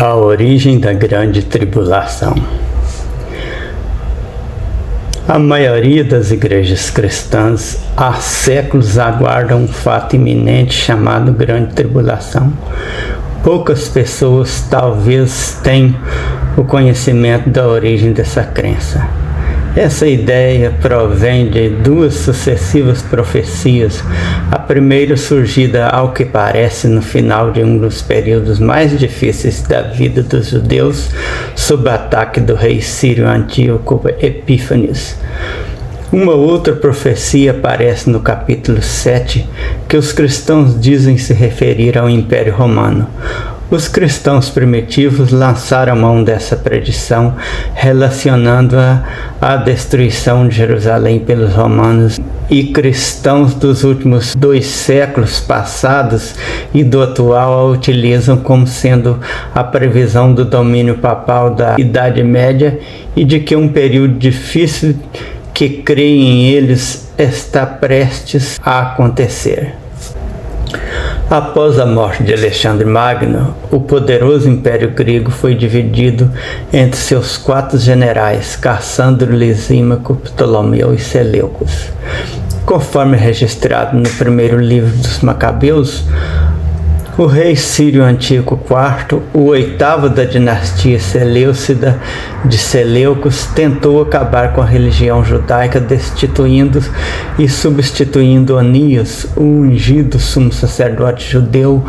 A origem da grande tribulação. A maioria das igrejas cristãs há séculos aguardam um fato iminente chamado grande tribulação. Poucas pessoas talvez tenham o conhecimento da origem dessa crença. Essa ideia provém de duas sucessivas profecias, a primeira surgida ao que parece no final de um dos períodos mais difíceis da vida dos judeus, sob ataque do rei sírio Antíoco Epífanes. Uma outra profecia aparece no capítulo 7, que os cristãos dizem se referir ao Império Romano. Os cristãos primitivos lançaram mão dessa predição, relacionando-a à destruição de Jerusalém pelos romanos, e cristãos dos últimos 2 séculos passados e do atual a utilizam como sendo a previsão do domínio papal da Idade Média e de que um período difícil que creem eles está prestes a acontecer. Após a morte de Alexandre Magno, o poderoso Império Grego foi dividido entre seus 4 generais, Cassandro, Lisímaco, Ptolomeu e Seleucus. Conforme registrado no primeiro livro dos Macabeus, o rei sírio Antíoco IV, o 8º da dinastia Seleucida de Seleucus, tentou acabar com a religião judaica, destituindo e substituindo Onias, o ungido sumo sacerdote judeu,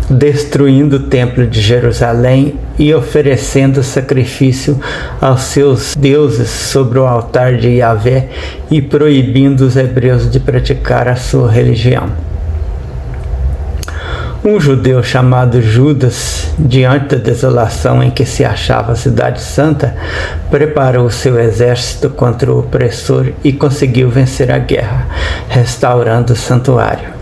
destruindo o templo de Jerusalém e oferecendo sacrifício aos seus deuses sobre o altar de Yahvé e proibindo os hebreus de praticar a sua religião. Um judeu chamado Judas, diante da desolação em que se achava a cidade santa, preparou seu exército contra o opressor e conseguiu vencer a guerra, restaurando o santuário.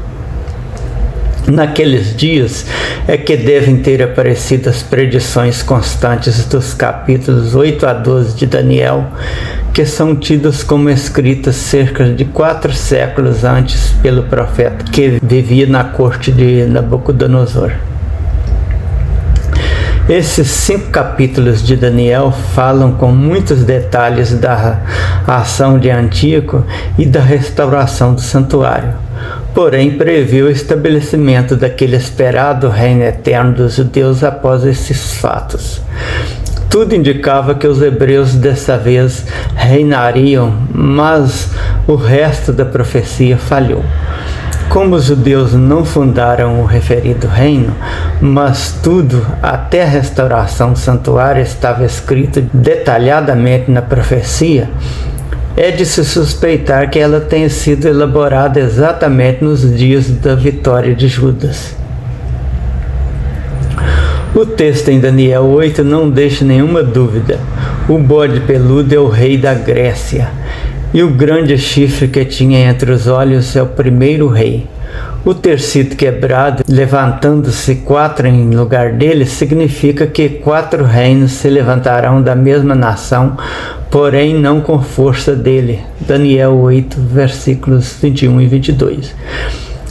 Naqueles dias é que devem ter aparecido as predições constantes dos capítulos 8 a 12 de Daniel, que são tidas como escritas cerca de 4 séculos antes pelo profeta que vivia na corte de Nabucodonosor. Esses 5 capítulos de Daniel falam com muitos detalhes da ação de Antíoco e da restauração do santuário. Porém, previu o estabelecimento daquele esperado reino eterno dos judeus após esses fatos. Tudo indicava que os hebreus dessa vez reinariam, mas o resto da profecia falhou. Como os judeus não fundaram o referido reino, mas tudo, até a restauração do santuário, estava escrito detalhadamente na profecia, é de se suspeitar que ela tenha sido elaborada exatamente nos dias da vitória de Judas. O texto em Daniel 8 não deixa nenhuma dúvida. O bode peludo é o rei da Grécia, e o grande chifre que tinha entre os olhos é o primeiro rei. O ter sido quebrado, levantando-se 4 em lugar dele, significa que 4 reinos se levantarão da mesma nação, porém não com força dele. Daniel 8, versículos 21 e 22.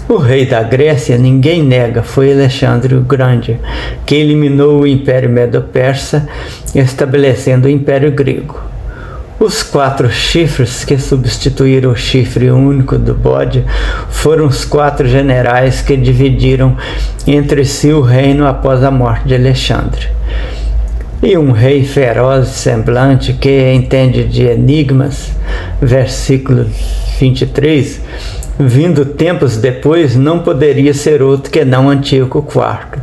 O rei da Grécia, ninguém nega, foi Alexandre o Grande, que eliminou o Império Medo-Persa, estabelecendo o Império Grego. Os 4 chifres que substituíram o chifre único do bode foram os 4 generais que dividiram entre si o reino após a morte de Alexandre. E um rei feroz e semblante que entende de enigmas, versículo 23, vindo tempos depois, não poderia ser outro que não Antíoco IV.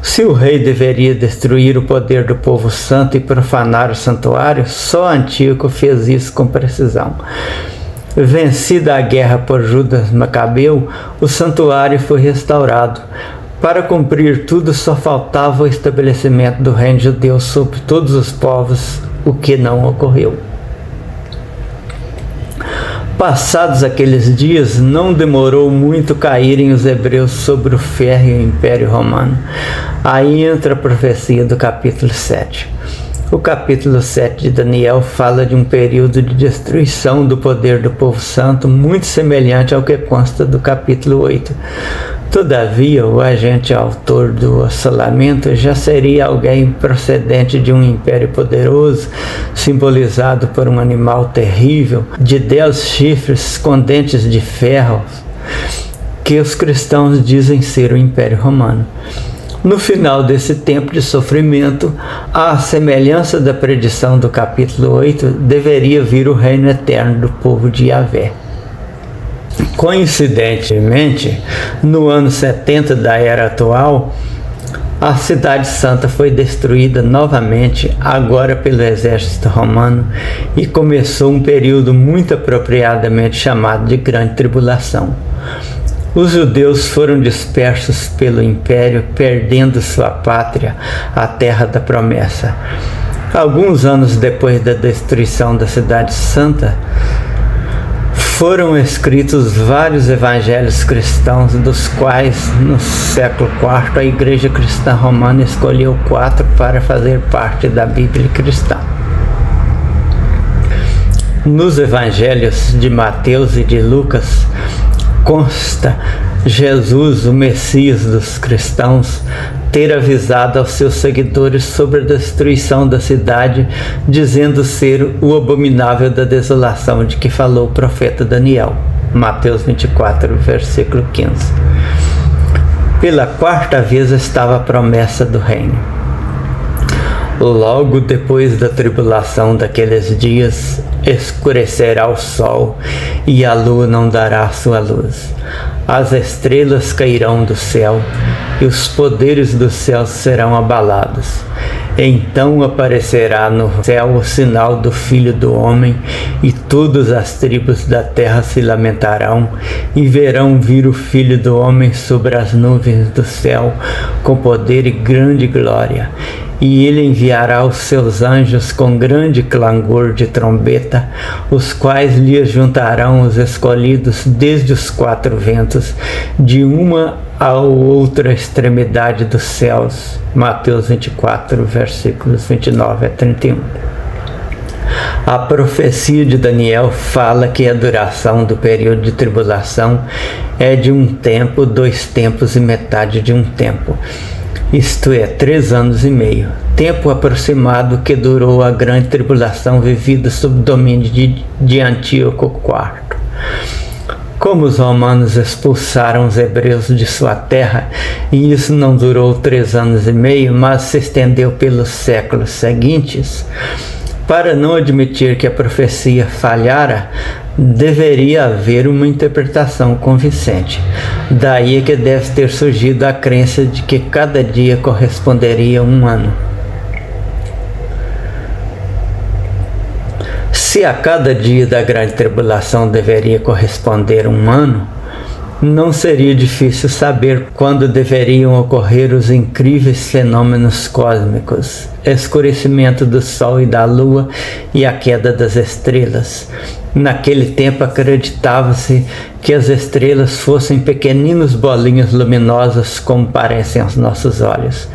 Se o rei deveria destruir o poder do povo santo e profanar o santuário, só Antíoco fez isso com precisão. Vencida a guerra por Judas Macabeu, o santuário foi restaurado. Para cumprir tudo, só faltava o estabelecimento do reino judeu sobre todos os povos, o que não ocorreu. Passados aqueles dias, não demorou muito caírem os hebreus sobre o férreo Império Romano. Aí entra a profecia do capítulo 7. O capítulo 7 de Daniel fala de um período de destruição do poder do povo santo, muito semelhante ao que consta do capítulo 8. Todavia, o agente autor do assolamento já seria alguém procedente de um império poderoso, simbolizado por um animal terrível, de 10 chifres com dentes de ferro, que os cristãos dizem ser o Império Romano. No final desse tempo de sofrimento, à semelhança da predição do capítulo 8, deveria vir o reino eterno do povo de Yahvé. Coincidentemente, no ano 70 da era atual, a Cidade Santa foi destruída novamente, agora pelo exército romano, e começou um período muito apropriadamente chamado de Grande Tribulação. Os judeus foram dispersos pelo império, perdendo sua pátria, a terra da promessa. Alguns anos depois da destruição da Cidade Santa, foram escritos vários evangelhos cristãos, dos quais, no século IV, a Igreja Cristã Romana escolheu 4 para fazer parte da Bíblia cristã. Nos evangelhos de Mateus e de Lucas, consta Jesus, o Messias dos cristãos, ter avisado aos seus seguidores sobre a destruição da cidade, dizendo ser o abominável da desolação de que falou o profeta Daniel. Mateus 24, versículo 15. Pela 4ª vez estava a promessa do reino. Logo depois da tribulação daqueles dias, escurecerá o sol e a lua não dará sua luz. As estrelas cairão do céu e os poderes do céu serão abalados. Então aparecerá no céu o sinal do Filho do Homem, e todas as tribos da terra se lamentarão e verão vir o Filho do Homem sobre as nuvens do céu com poder e grande glória. E ele enviará os seus anjos com grande clangor de trombeta, os quais lhe juntarão os escolhidos desde os 4 ventos, de uma a outra extremidade dos céus. Mateus 24, versículos 29 a 31. A profecia de Daniel fala que a duração do período de tribulação é de 1 tempo, 2 tempos e metade de 1 tempo. Isto é, 3 anos e meio, tempo aproximado que durou a grande tribulação vivida sob o domínio de Antíoco IV. Como os romanos expulsaram os hebreus de sua terra, e isso não durou 3 anos e meio, mas se estendeu pelos séculos seguintes, para não admitir que a profecia falhara, deveria haver uma interpretação convincente. Daí é que deve ter surgido a crença de que cada dia corresponderia a 1 ano. Se a cada dia da grande tribulação deveria corresponder 1 ano, não seria difícil saber quando deveriam ocorrer os incríveis fenômenos cósmicos, escurecimento do Sol e da Lua e a queda das estrelas. Naquele tempo acreditava-se que as estrelas fossem pequeninos bolinhas luminosas como parecem aos nossos olhos.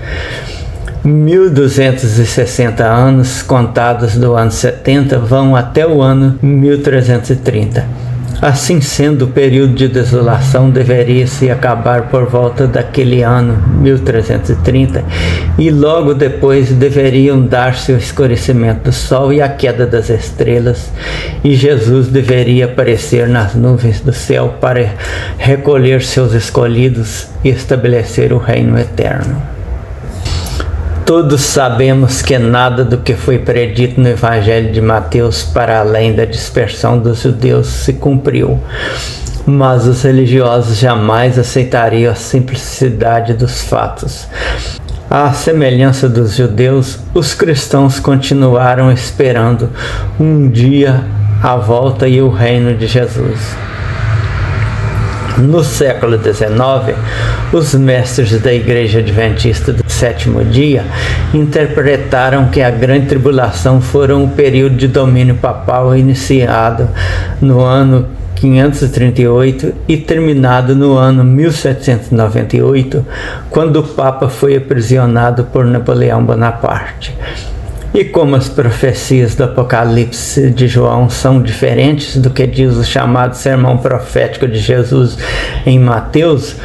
1260 anos contados do ano 70 vão até o ano 1330. Assim sendo, o período de desolação deveria se acabar por volta daquele ano 1330, e logo depois deveriam dar-se o escurecimento do sol e a queda das estrelas, e Jesus deveria aparecer nas nuvens do céu para recolher seus escolhidos e estabelecer o reino eterno. Todos sabemos que nada do que foi predito no Evangelho de Mateus para além da dispersão dos judeus se cumpriu, mas os religiosos jamais aceitariam a simplicidade dos fatos. À semelhança dos judeus, os cristãos continuaram esperando um dia a volta e o reino de Jesus. No século XIX, os mestres da Igreja Adventista do Sétimo Dia interpretaram que a Grande Tribulação fora um período de domínio papal iniciado no ano 538 e terminado no ano 1798, quando o Papa foi aprisionado por Napoleão Bonaparte. E como as profecias do Apocalipse de João são diferentes do que diz o chamado sermão profético de Jesus em Mateus,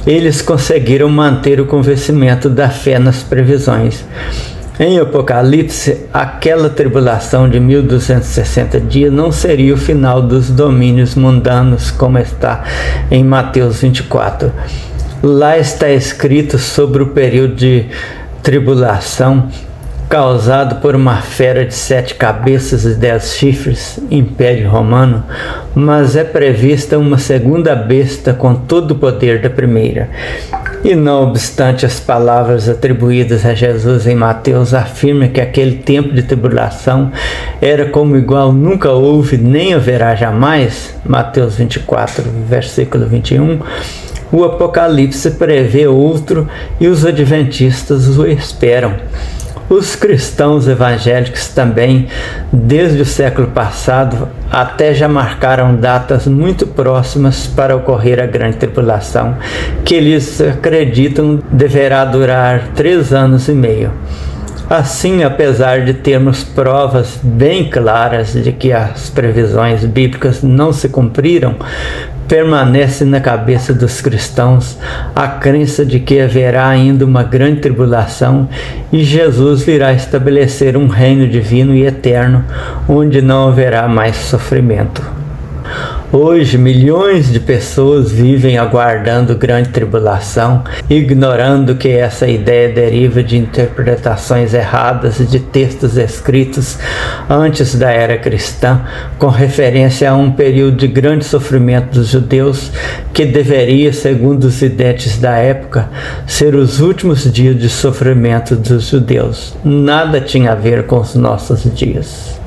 eles conseguiram manter o convencimento da fé nas previsões. Em Apocalipse, aquela tribulação de 1260 dias não seria o final dos domínios mundanos, como está em Mateus 24. Lá está escrito sobre o período de tribulação causado por uma fera de 7 cabeças e 10 chifres, Império Romano, mas é prevista uma segunda besta com todo o poder da primeira. E não obstante as palavras atribuídas a Jesus em Mateus afirma que aquele tempo de tribulação era como igual nunca houve nem haverá jamais, Mateus 24, versículo 21, o Apocalipse prevê outro e os adventistas o esperam. Os cristãos evangélicos também, desde o século passado, até já marcaram datas muito próximas para ocorrer a grande tribulação, que eles acreditam deverá durar 3 anos e meio. Assim, apesar de termos provas bem claras de que as previsões bíblicas não se cumpriram, permanece na cabeça dos cristãos a crença de que haverá ainda uma grande tribulação e Jesus virá estabelecer um reino divino e eterno, onde não haverá mais sofrimento. Hoje, milhões de pessoas vivem aguardando grande tribulação, ignorando que essa ideia deriva de interpretações erradas de textos escritos antes da era cristã, com referência a um período de grande sofrimento dos judeus, que deveria, segundo os videntes da época, ser os últimos dias de sofrimento dos judeus. Nada tinha a ver com os nossos dias.